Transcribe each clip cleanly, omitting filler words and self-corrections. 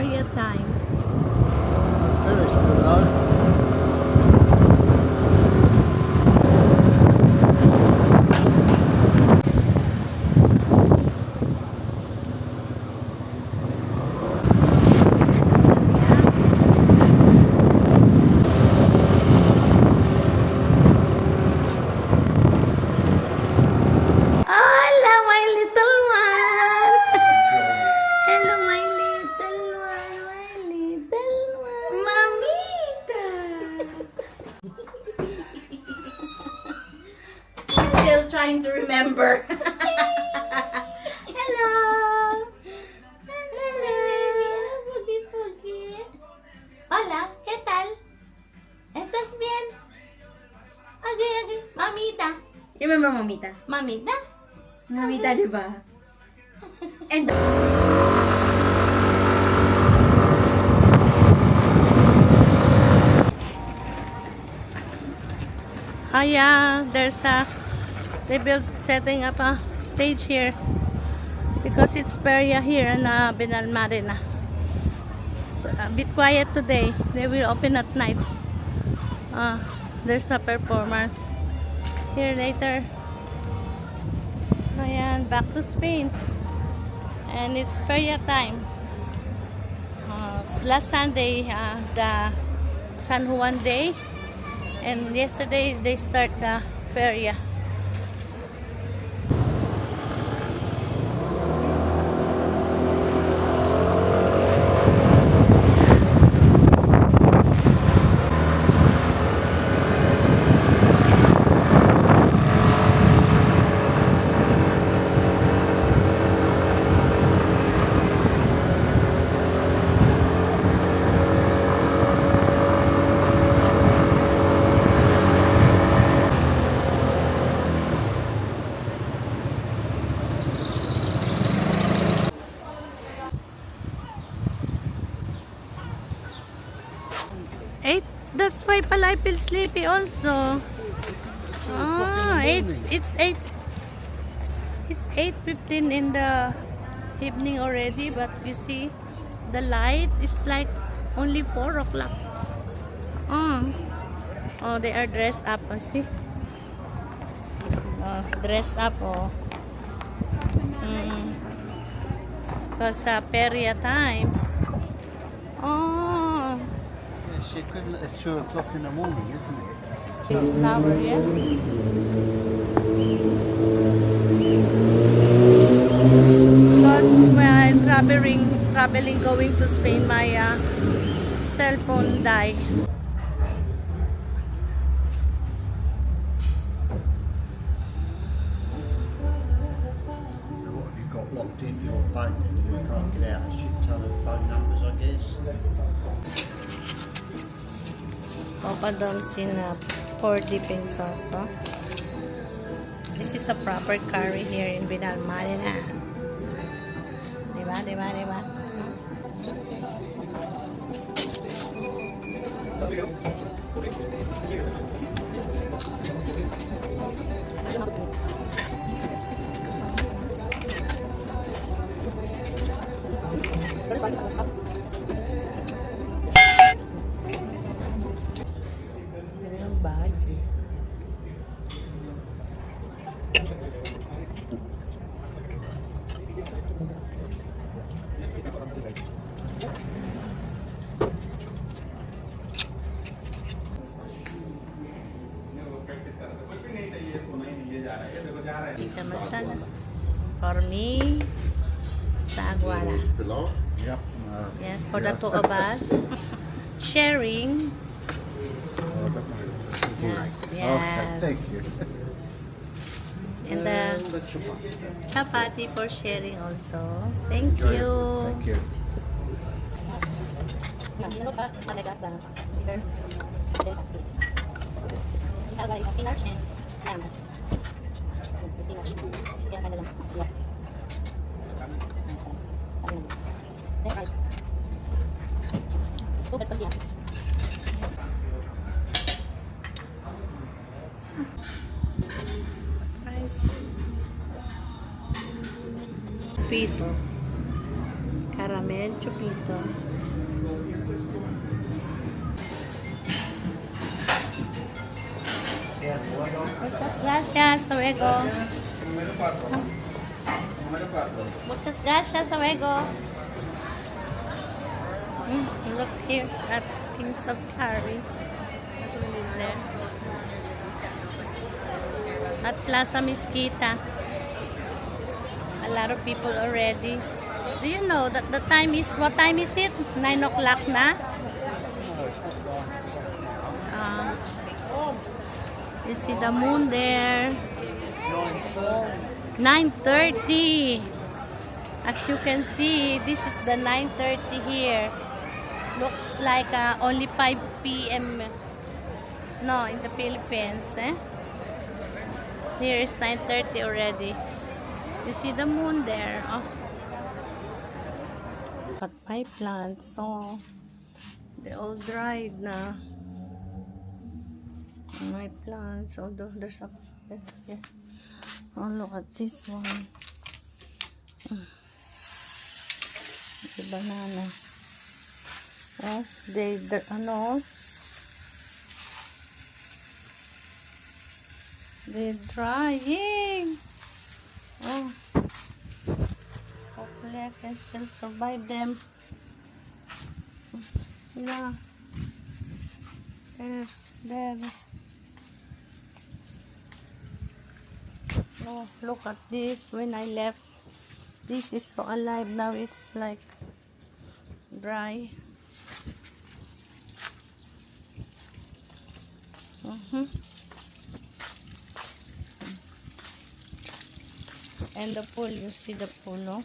Feria time. Finished with that. Hola, my little one! Hello, my little one, my little one. Mamita! She's still trying to remember. Hello! Hello! Pugi. Hola, ¿qué tal? ¿Estás bien? Okay. Mamita. Remember Mamita? Mamita? Mamita, di ba? And Yeah, they built setting up a stage here because it's Feria here in Benalmádena. It's a bit quiet today. They will open at night. There's a performance here later. Ayan, back to Spain. And it's Feria time. Last Sunday, the San Juan Day. And yesterday, they start the Feria. Eight. That's why pala I feel sleepy also. It's 8. It's 8:15 in the evening already, but you see the light is like only 4 o'clock. Oh, they are dressed up. See? Dressed up. Because Feria time. It's 2 o'clock in the morning, isn't it? This flower, yeah. Because when traveling, going to Spain, my cell phone died. So what have you got locked into your phone and you can't get out? You should tell the phone numbers, I guess. Papadoms in 4 dipping sauce. This is a proper curry here in Benalmádena. Diba? Chicken masala. For me, sa aguala. Below? Yep. Yes, for the 2 of us. Sharing. Yes. Okay, thank you. And the the chapati. chapati for sharing also. Thank Enjoy you. it. Thank you. Pito, caramel Chupito. Muchas gracias, luego. Muchas gracias, luego. Look here at Kings of Curry. There. At Plaza Mezquita. A lot of people already. Do you know that the time is, what time is it? 9 o'clock na? You see the moon there. 9:30. As you can see, this is the 9:30 here. Looks like only 5 p.m. No, in the Philippines. Here is 9:30 already. You see the moon there. Oh. But my plants, oh, they all dried na. My plants, although there's a yeah. Oh, look at this one. The banana. Oh, they're drying. Oh, hopefully I can still survive them. Yeah, there. Oh, look at this. When I left, this is so alive. Now it's like dry. And the pool, you see the pool, no?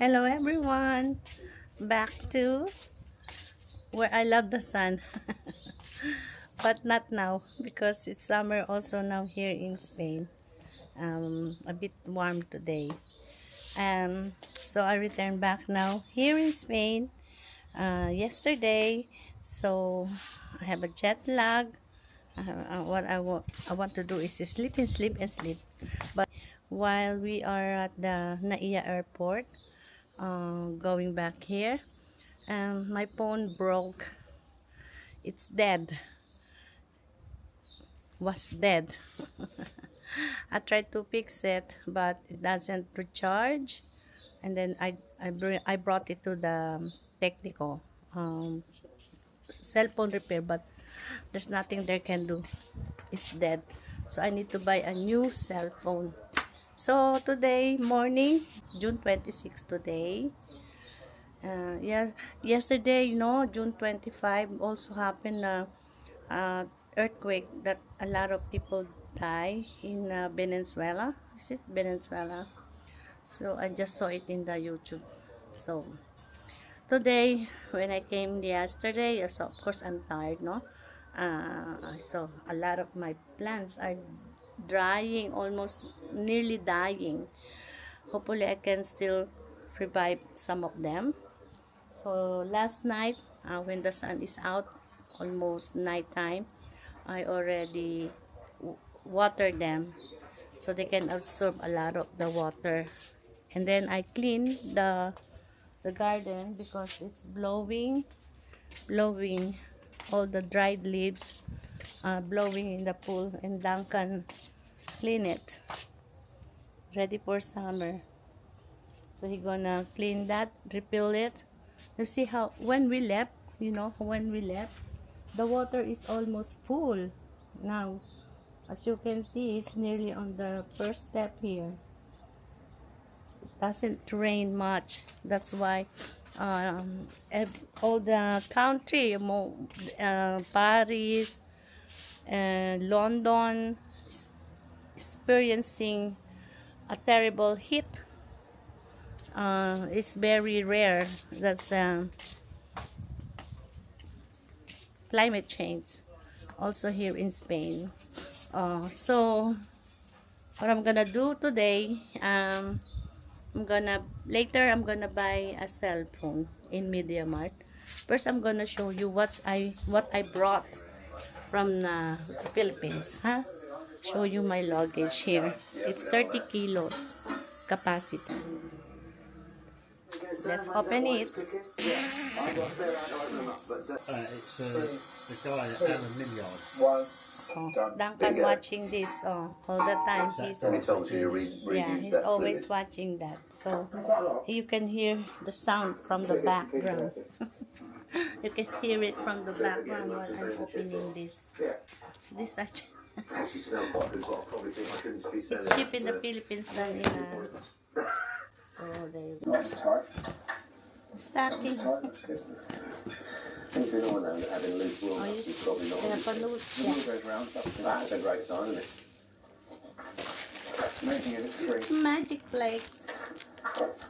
Hello everyone, back to where I love the sun. But not now because it's summer also now here in Spain. A bit warm today. So I returned back now here in Spain yesterday. So I have a jet lag. What I want to do is sleep and sleep and sleep. But while we are at the Naiya airport, going back here, my phone broke. It's dead. Was dead. I tried to fix it, but it doesn't recharge. And then I brought it to the technical cell phone repair, but there's nothing they can do. It's dead. So I need to buy a new cell phone. So today morning, June 26 today. Yeah, yesterday, June 25 also happened earthquake that a lot of people die in Venezuela. Is it Venezuela? So I just saw it in the YouTube. So today, when I came yesterday, so of course I'm tired, no? So a lot of my plants are drying, almost nearly dying. Hopefully I can still revive some of them. So last night, when the sun is out, almost nighttime, I already watered them. so they can absorb a lot of the water. And then I clean the garden because it's blowing all the dried leaves, blowing in the pool, and Duncan clean it ready for summer. So he gonna clean that, refill it. You see how when we left, the water is almost full now. As you can see, it's nearly on the first step here. It doesn't rain much. That's why all the country, Paris and London, is experiencing a terrible heat. It's very rare. That's climate change. Also here in Spain. So what I'm gonna do today, later I'm gonna buy a cell phone in MediaMart. First, I'm gonna show you what I brought from the Philippines. Show you my luggage here. It's 30 kilos capacity. Let's open it. It's the guy at Alan Millyard. Duncan watching this all the time. He's always watching that. So you can hear the sound from the background. You can hear it from the background while I'm opening this. This actually. It's cheap in the Philippines than in so there you go. Starting. If you don't want to have a loose wool, you probably not. That's a great sign, isn't it? Making it free. Magic flakes.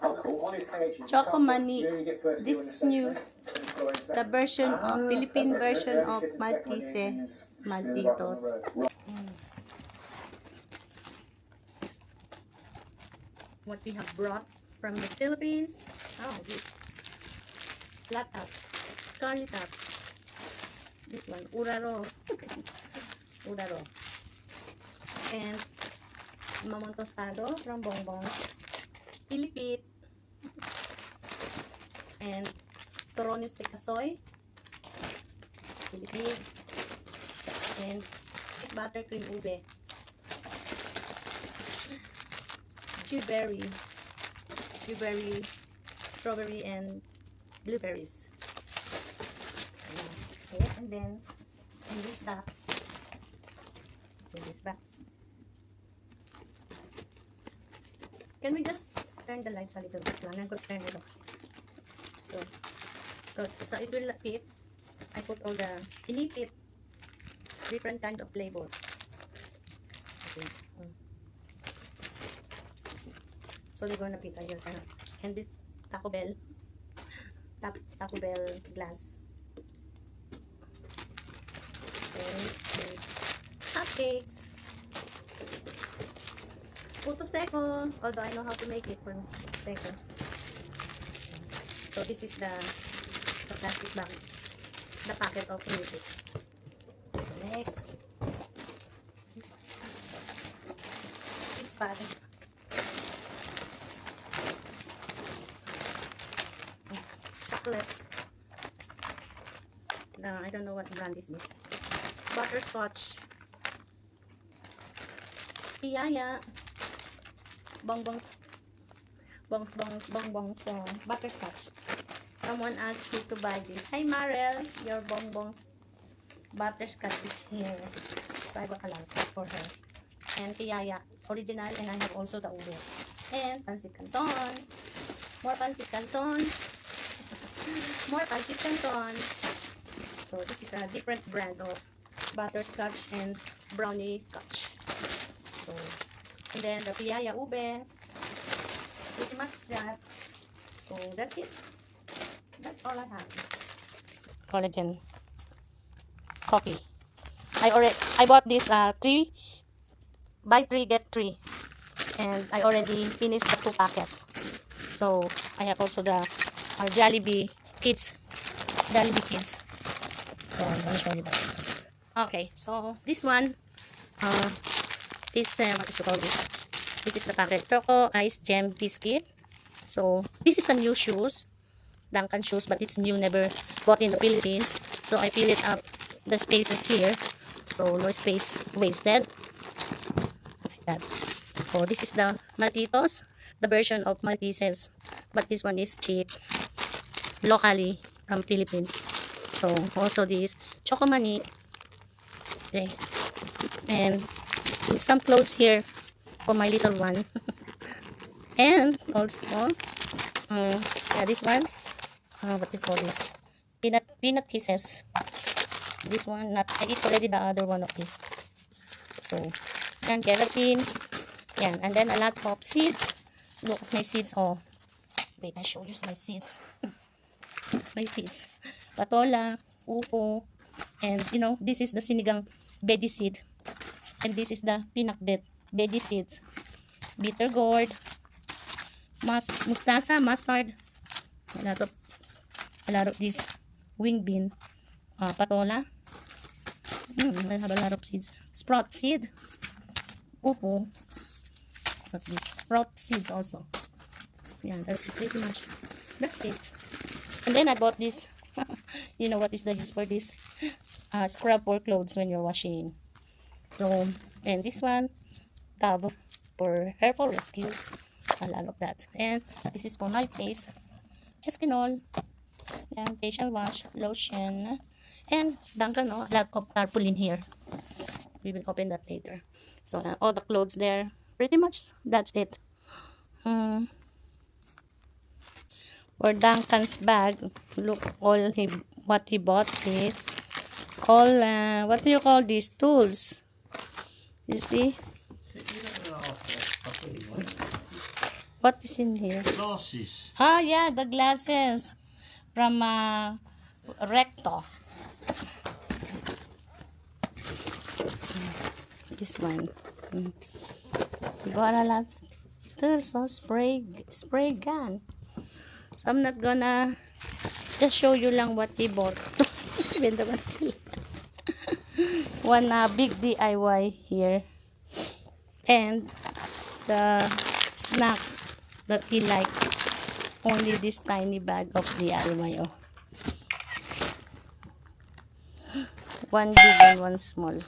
Oh, cool. One is KH. Choco money. You only get first This deal in is new. The version of Philippine version of Malditos. What we have brought from the Philippines. Oh, this flat tops, curly tops. This one, uraro, uraro, and mamon tostado from Bongbong's, Pilipit, and torones de casoy, Pilipit, and this buttercream ube. Blueberry, strawberry, and blueberries. And then in this box, can we just turn the lights a little bit lang? I'm going to turn it off. So it will fit. I put all the inipit, different kind of flavor. Okay. So we're gonna pick and this Taco Bell glass. And hotcakes. Puto seco, although I know how to make it for seco. So this is the plastic bag, the packet of it. So next, this bag. Chocolates. No, I don't know what brand is this. Butterscotch. Piyaya. Bongbong's butterscotch. Someone asked me to buy this. Hi Marel, your Bongbong's butterscotch is here. So I bought a lot for her. And Piyaya original, and I have also the ube. And pancit canton. More pancit canton. More pancit canton. So this is a different brand of butterscotch and brownie scotch. So, and then the Piyaya ube. Pretty much that. So that's it. That's all I have. Collagen coffee. I bought this 3 buy 3 get 3, and I already finished the 2 packets. So I have also the Jollibee Kids. So I'm gonna show you that. Okay, so this one this, what is to call this? This is the packet. Choco Ice Gem Biscuit. So, this is a new shoes. Duncan shoes, but it's new, never bought in the Philippines. So, I fill it up, the spaces here. So, no space wasted. Like that. So, this is the Maltitos, the version of Malteses. But this one is cheap, locally from Philippines. So, also this Choco Mani. Okay. And some clothes here for my little one. And also, yeah, this one, what do you call this? Peanut kisses. This one, not, I eat already the other one of this. So, and keratin. Yeah, and then a lot of seeds. Look, my seeds, oh. Wait, I show you my seeds. My seeds. Patola, upo, and you know, this is the sinigang veggie seed. And this is the pinakbet veggie seeds. Bitter gourd, mustasa, mustard, a lot of this wing bean, patola. I have a lot of seeds. Sprout seed, upo. What's this? Sprout seeds also. Yeah, that's pretty much. That's it. And then I bought this. You know what is the use for this? Scrub for clothes when you're washing. So, and this one, tub for hair fall rescue. A lot of that. And this is for my face. Eskinol. And facial wash, lotion. And Duncan, no, a lot of tarpaulin here. We will open that later. So, all the clothes there. Pretty much, that's it. For Duncan's bag, look, all what he bought is all, what do you call these? Tools. You see? What is in here? Glasses. Ah, yeah, the glasses from Recto. This one. Got a lot. There's a spray gun. So I'm not gonna just show you lang what he bought. One big DIY here. And the snack that he liked. Only this tiny bag of DIY. Oh. One big and one small.